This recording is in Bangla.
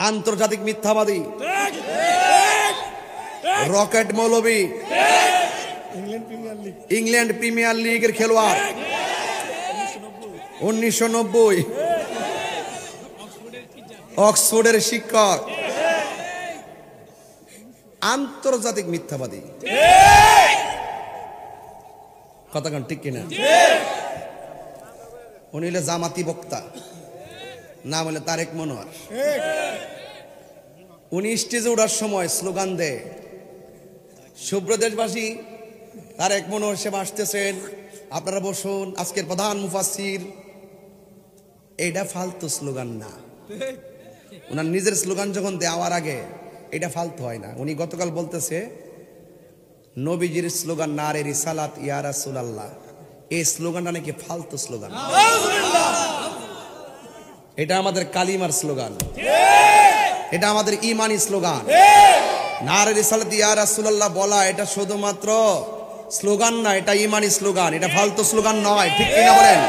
আন্তর্জাতিক মিথ্যাবাদী, রকেট মৌলবী, ইংল্যান্ড প্রিমিয়ার লিগের খেলোয়াড়, 1990 অক্সফোর্ডের শিক্ষক, আন্তর্জাতিক মিথ্যাবাদী। কথা কান ঠিক কিনা? উনি হলে জামাতি বক্তা, নাম হলে তারেক মনোয়ার। উনি স্টেজে ওঠার সময় স্লোগান দেয়, শুভ্র দেশবাসী, তারেক মনোয়ার সাহেব আসতেছেন, আপনারা বসুন, আজকের প্রধান মুফাসসির। এটা ফালতু স্লোগান না। ওনার নিজের স্লোগান যখন দেওয়ার আগে এটা ফালতু হয় না। উনি গতকাল বলতেছে, নবীজির স্লোগান নারে রিসালাত ইয়া রাসূলুল্লাহ, এই স্লোগানটা নাকি ফালতু স্লোগান। এটা আমাদের কালিমার স্লোগান, এটা আমাদের ইমানি স্লোগান। নারে রিসালাত ইয়া রাসূলুল্লাহ বলা এটা শুধুমাত্র স্লোগান না, এটা ইমানি স্লোগান, এটা ফালতু স্লোগান নয়। ঠিক কিনা বলেন?